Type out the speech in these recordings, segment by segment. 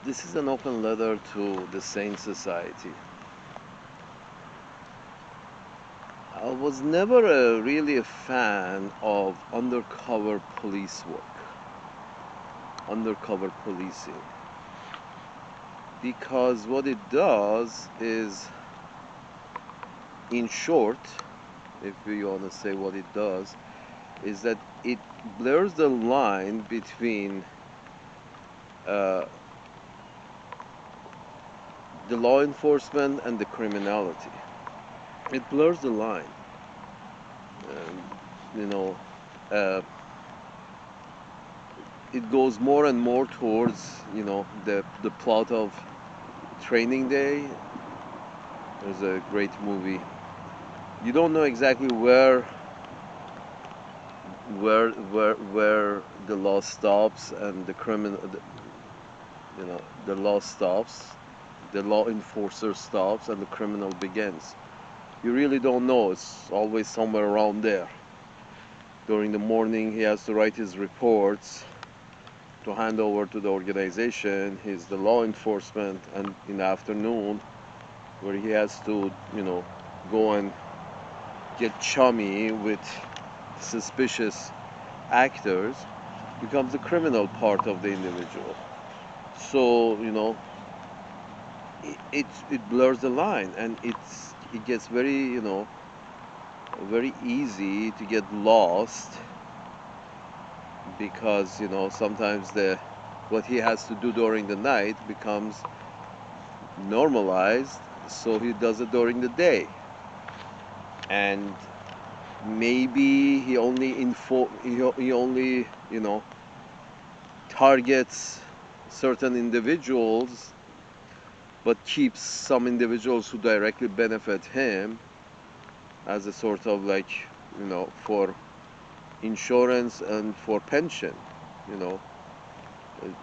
This is an open letter to the Sane Society. I was never really a fan of undercover police work, undercover policing, because what it does is, in short, if you want to say what it does, is that it blurs the line between uh, the law enforcement and the criminality. It blurs the line. Um, you know, uh, it goes more and more towards, the plot of Training Day. There's a great movie. You don't know exactly where the law stops and the law stops, the law enforcer stops, and the criminal begins. You really don't know. It's always somewhere around there. During the morning, he has to write his reports to hand over to the organization. He's the law enforcement, and in the afternoon, where he has to, go and get chummy with suspicious actors, becomes the criminal part of the individual. So, it blurs the line, and it gets very easy to get lost, because sometimes the what he has to do during the night becomes normalized, so he does it during the day. And maybe he only targets certain individuals, but keeps some individuals who directly benefit him as a sort of, like, for insurance and for pension. you know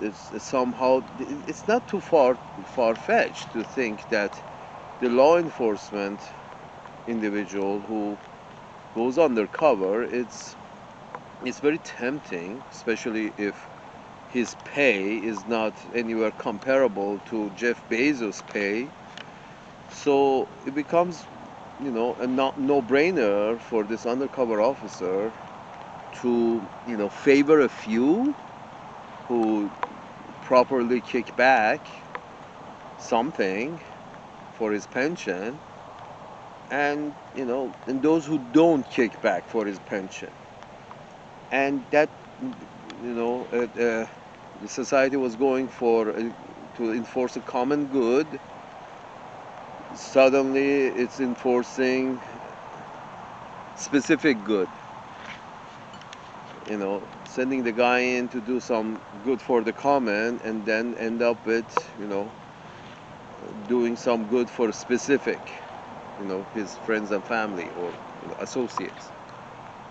it's somehow, it's not too far-fetched to think that the law enforcement individual who goes undercover, it's very tempting, especially if his pay is not anywhere comparable to Jeff Bezos' pay. So it becomes, a no-brainer for this undercover officer to, favor a few who properly kick back something for his pension, and those who don't kick back for his pension. And that, the society was going for to enforce a common good. Suddenly it's enforcing specific good, sending the guy in to do some good for the common, and then end up with, doing some good for specific, his friends and family, or associates,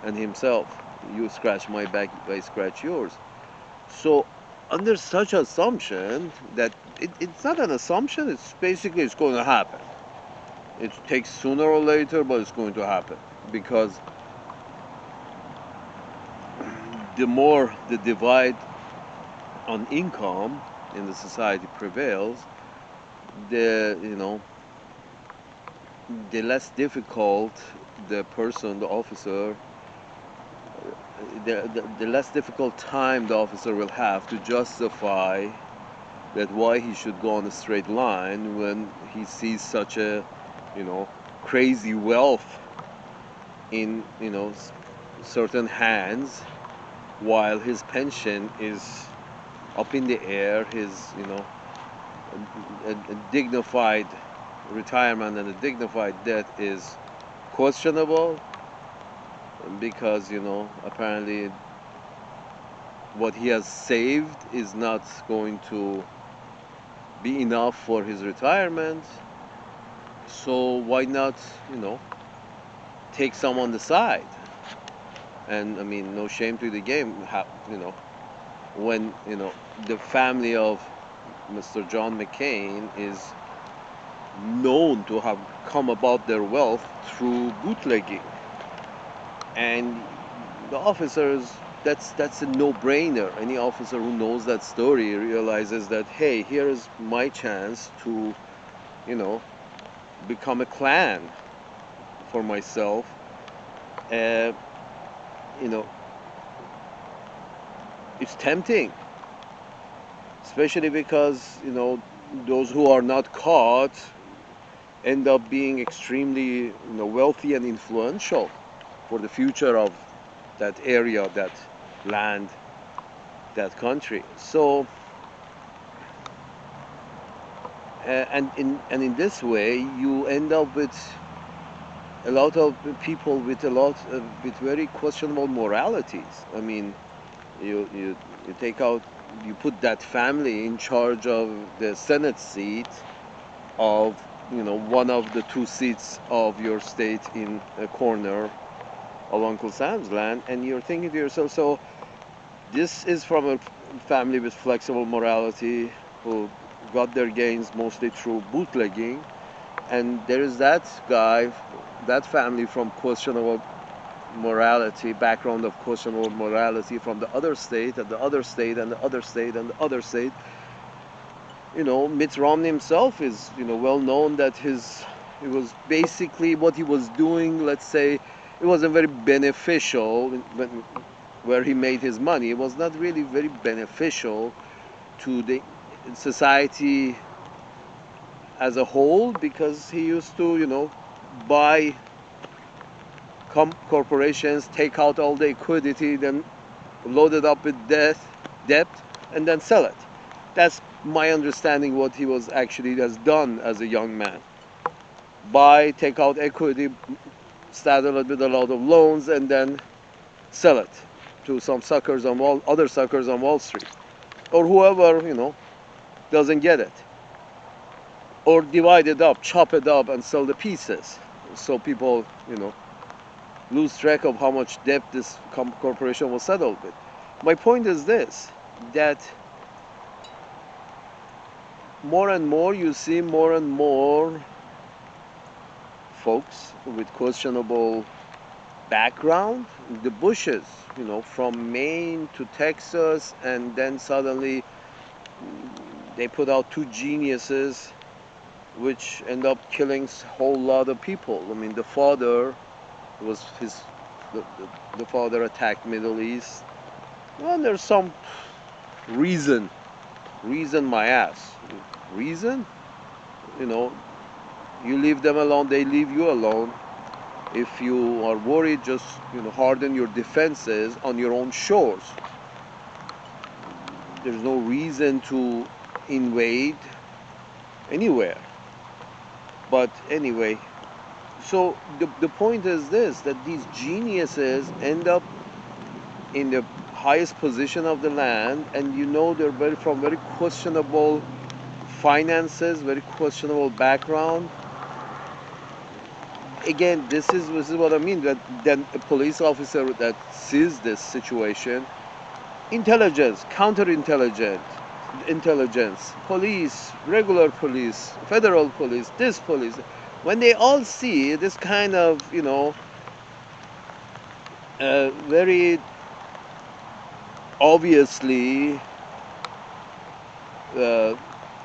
and himself. You scratch my back, I scratch yours. So under such assumption, that it's not an assumption, it's basically, it's going to happen. It takes sooner or later, but it's going to happen, because the more the divide on income in the society prevails, the the less difficult the officer, the less difficult time the officer will have to justify that why he should go on a straight line when he sees such a, crazy wealth in, certain hands, while his pension is up in the air, his, a dignified retirement and a dignified death is questionable, because, apparently what he has saved is not going to be enough for his retirement. So why not, take some on the side? And I mean, no shame to the game. When the family of Mr. John McCain is known to have come about their wealth through bootlegging, and the officers that's a no-brainer. Any officer who knows that story realizes that, hey, here is my chance to, you know, become a clan for myself. Uh, you know, it's tempting, especially because, those who are not caught end up being extremely, wealthy and influential for the future of that area, that land, that country. So, and in this way, you end up with a lot of people with very questionable moralities. I mean, you take out, you put that family in charge of the Senate seat of, one of the two seats of your state in a corner of Uncle Sam's land, and you're thinking to yourself, so this is from a family with flexible morality who got their gains mostly through bootlegging, and there is that guy, that family from questionable morality, background of questionable morality from the other state and the other state and the other state and the other state. Mitt Romney himself is, well known that it was basically what he was doing, let's say, it wasn't very beneficial where he made his money. It was not really very beneficial to the society as a whole, because he used to, buy corporations, take out all the liquidity, then load it up with debt, and then sell it. That's my understanding what he was actually has done as a young man. Buy, take out equity, saddle it with a lot of loans, and then sell it to some other suckers on Wall Street, or whoever, doesn't get it. Or divide it up, chop it up, and sell the pieces, so people, lose track of how much debt this corporation was settled with. My point is this, that more and more you see more and more folks with questionable background, the bushes, from Maine to Texas, and then suddenly they put out two geniuses which end up killing a whole lot of people. I mean, the father was the father attacked Middle East. Well, there's some reason my ass. Reason? You leave them alone, they leave you alone. If you are worried, just, harden your defenses on your own shores. There's no reason to invade anywhere. But anyway, so the point is this, that these geniuses end up in the highest position of the land, and they're from very questionable finances, very questionable background. Again, this is what I mean, that then a police officer that sees this situation, intelligence, intelligence, police, regular police, federal police, this police, when they all see this kind of, very obviously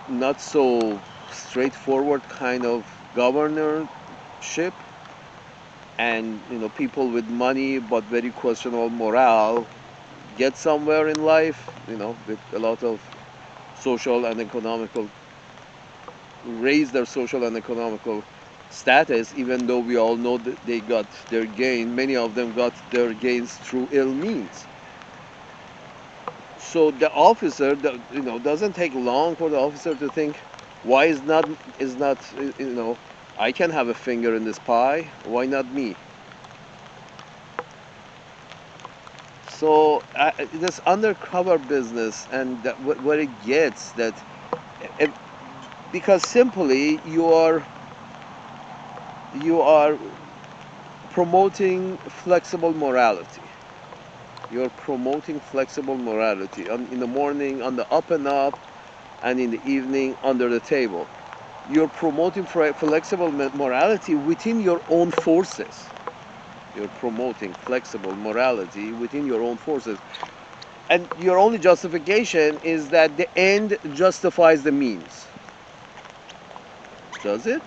not so straightforward kind of governorship, and people with money but very questionable morale get somewhere in life, with a lot of social and economical, raise their social and economical status, even though we all know that they got their gain, many of them got their gains through ill means. So the officer, doesn't take long for the officer to think, why is not, I can have a finger in this pie, why not me? So this undercover business, and what it gets, that it, because simply you are promoting flexible morality. You're promoting flexible morality in the morning on the up and up, and in the evening under the table. You're promoting flexible morality within your own forces. You're promoting flexible morality within your own forces. And your only justification is that the end justifies the means. Does it?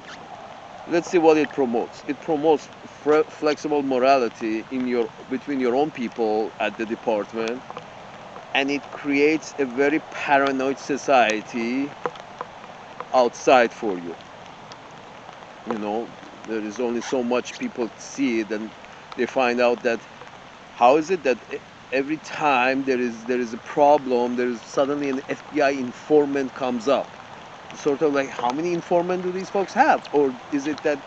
Let's see what it promotes. It promotes flexible morality in your between your own people at the department, and it creates a very paranoid society outside for you. You know, there is only so much people see it, and they find out that how is it that every time there is a problem, there is suddenly an FBI informant comes up. Sort of like, how many informants do these folks have? Or is it that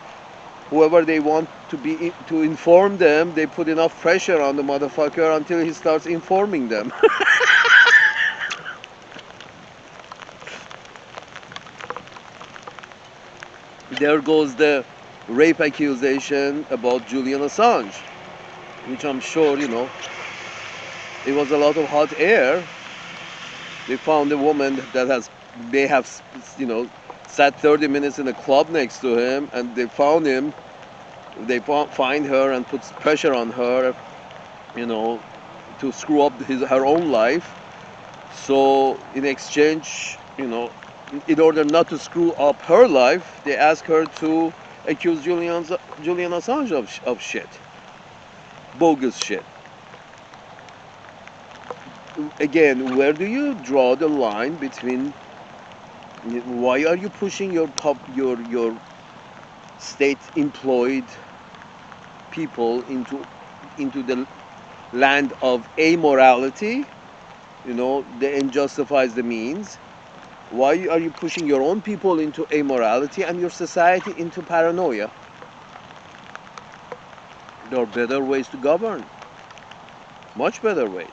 whoever they want to inform them, they put enough pressure on the motherfucker until he starts informing them? There goes the rape accusation about Julian Assange, which I'm sure, it was a lot of hot air. They found a woman that they have, sat 30 minutes in a club next to him, and they find her and puts pressure on her, you know, to screw up her own life. So in exchange, in order not to screw up her life, they ask her to accuse Julian Assange of shit, bogus shit. Again, where do you draw the line between? Why are you pushing your state employed people into the land of amorality? The end justifies the means. Why are you pushing your own people into amorality and your society into paranoia? There are better ways to govern, much better ways.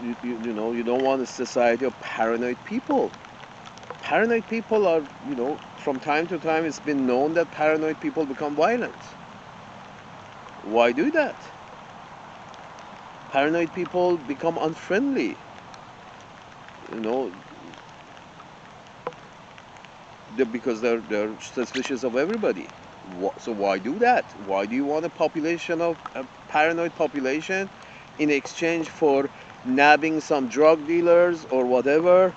You don't want a society of paranoid people. Paranoid people are, from time to time it's been known that paranoid people become violent. Why do that? Paranoid people become unfriendly. You know, because they're suspicious of everybody. So why do that? Why do you want a paranoid population in exchange for nabbing some drug dealers or whatever,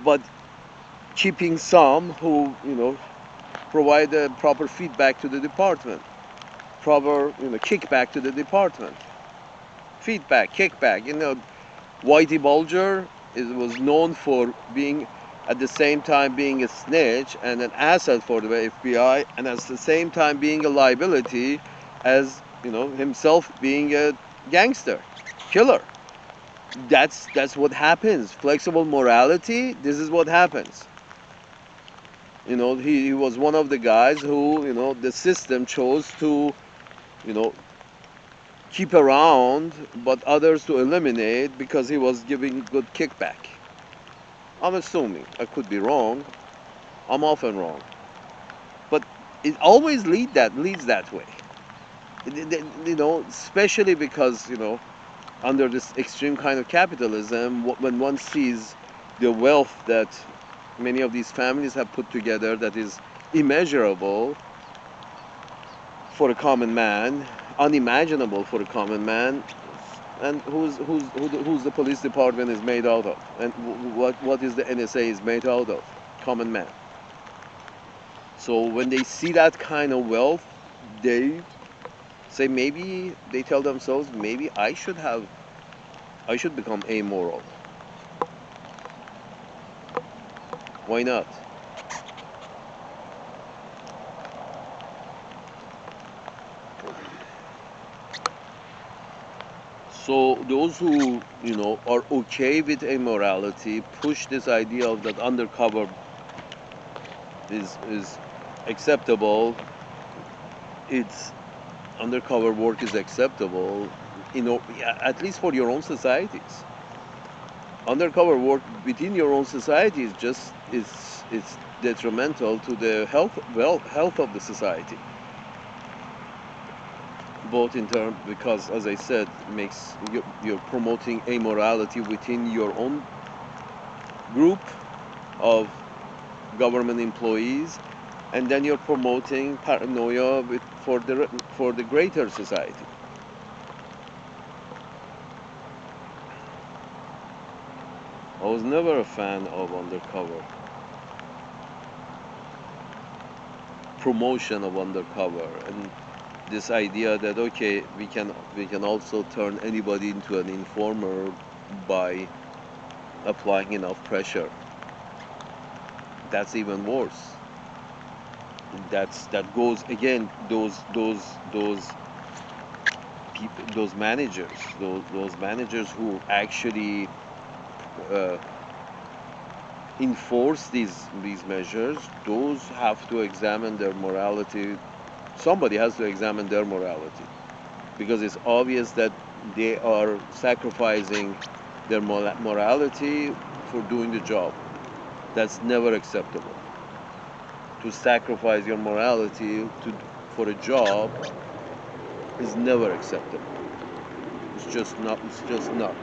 but keeping some who provide a proper feedback to the department, proper kickback to the department, feedback, kickback. Whitey Bulger was known for being at the same time being a snitch and an asset for the FBI, and at the same time being a liability, as himself being a gangster, killer. That's what happens. Flexible morality. This is what happens. He was one of the guys who the system chose to you know keep around, but others to eliminate because he was giving good kickback. I'm assuming. I could be wrong. I'm often wrong. But it always leads that way. Especially because, under this extreme kind of capitalism, when one sees the wealth that many of these families have put together that is immeasurable for a common man, unimaginable for a common man, and who's the police department is made out of, and what is the NSA is made out of? Common man. So when they see that kind of wealth, they say, maybe they tell themselves, maybe I should become amoral. Why not? So those who are okay with immorality push this idea of that undercover is acceptable. It's undercover work is acceptable, at least for your own societies. Undercover work within your own society is just it's detrimental to the health of the society. Both in terms, because as I said, makes you're promoting amorality within your own group of government employees, and then you're promoting paranoia for the greater society. I was never a fan of Undercover, promotion of Undercover, and this idea that okay, we can also turn anybody into an informer by applying enough pressure. That's even worse. That goes again, those people, those managers who actually uh, enforce these measures, those have to examine their morality. Somebody has to examine their morality, because it's obvious that they are sacrificing their morality for doing the job. That's never acceptable. To sacrifice your morality for a job is never acceptable. It's just not. It's just not.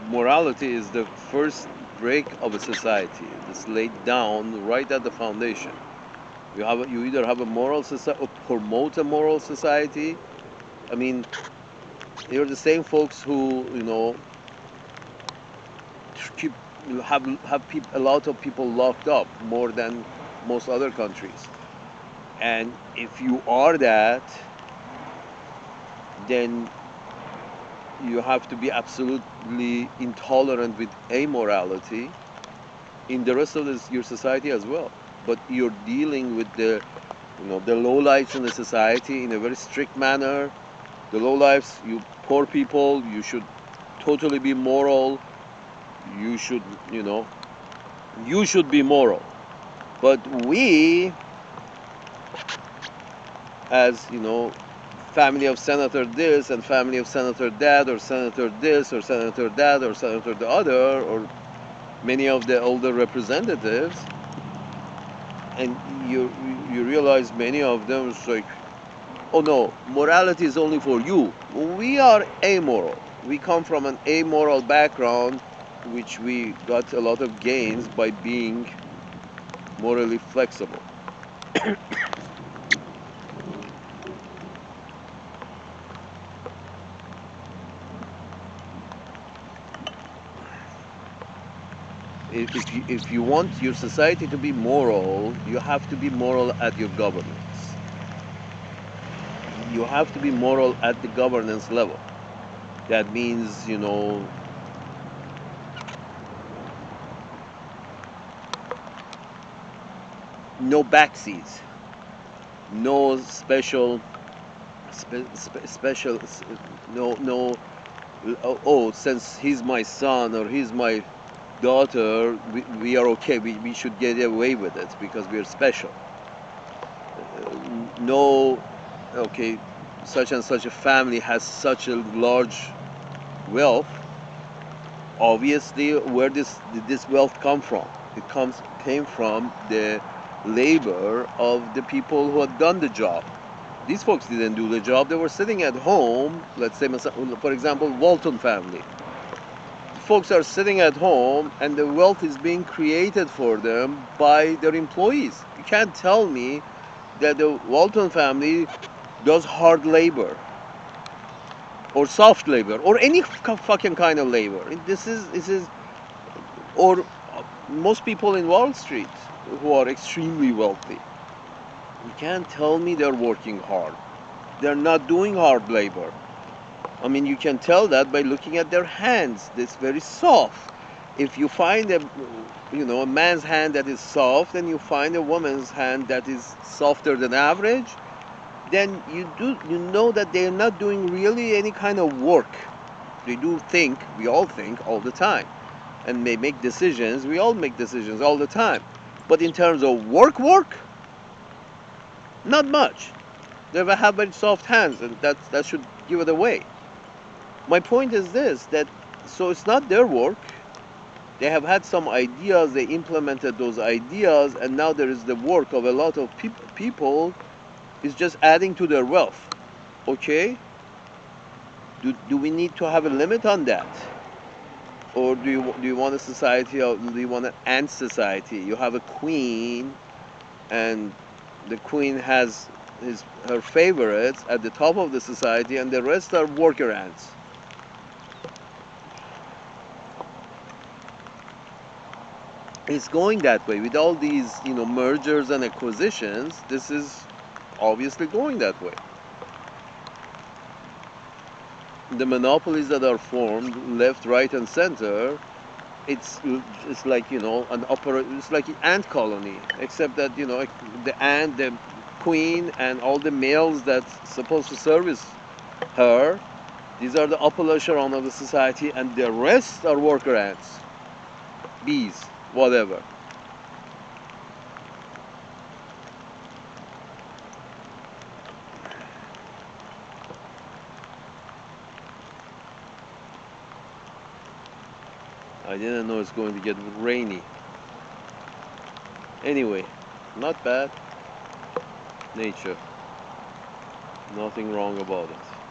Morality is the first break of a society. It's laid down right at the foundation. You either have a moral society or promote a moral society. I mean, you're the same folks who keep a lot of people locked up more than most other countries. And if you are that, then you have to be absolutely intolerant with amorality in the rest of your society as well. But you're dealing with the lowlifes in the society in a very strict manner. The lowlifes, you poor people, you should totally be moral. You should, you should be moral. But we, as family of senator this and family of senator that, or senator this or senator that or senator the other, or many of the older representatives, and you realize many of them is like, oh no, morality is only for you. We are amoral. We come from an amoral background, which we got a lot of gains by being morally flexible. If you want your society to be moral, you have to be moral at your governance. You have to be moral at the governance level. That means, no backseas, no special, no, oh, since he's my son or he's my daughter, we are okay, we should get away with it because we are special. No, okay, such and such a family has such a large wealth. Obviously, where did this wealth come from? Came from the labor of the people who had done the job. These folks didn't do the job. They were sitting at home. Let's say, for example, Walton family. Folks are sitting at home, and the wealth is being created for them by their employees. You can't tell me that the Walton family does hard labor or soft labor or any fucking kind of labor. This is or most people in Wall Street who are extremely wealthy. You can't tell me they're working hard. They're not doing hard labor. I mean, you can tell that by looking at their hands. It's very soft. If you find a man's hand that is soft, and you find a woman's hand that is softer than average, then you know that they're not doing really any kind of work. They do think, we all think all the time, and they make decisions. We all make decisions all the time. But in terms of work, not much. They have very soft hands, and that should give it away. My point is this, that so it's not their work. They have had some ideas, they implemented those ideas, and now there is the work of a lot of people is just adding to their wealth. Okay? Do we need to have a limit on that? Or do you want a society, or do you want an ant society? You have a queen, and the queen has her favorites at the top of the society, and the rest are worker ants. It's going that way with all these, mergers and acquisitions. This is obviously going that way. The monopolies that are formed left, right, and center, it's like, it's like an ant colony, except that, the ant, the queen, and all the males that's supposed to service her, these are the upper echelon of the society, and the rest are worker ants, bees, whatever. I didn't know it's going to get rainy. Anyway, not bad. Nature. Nothing wrong about it.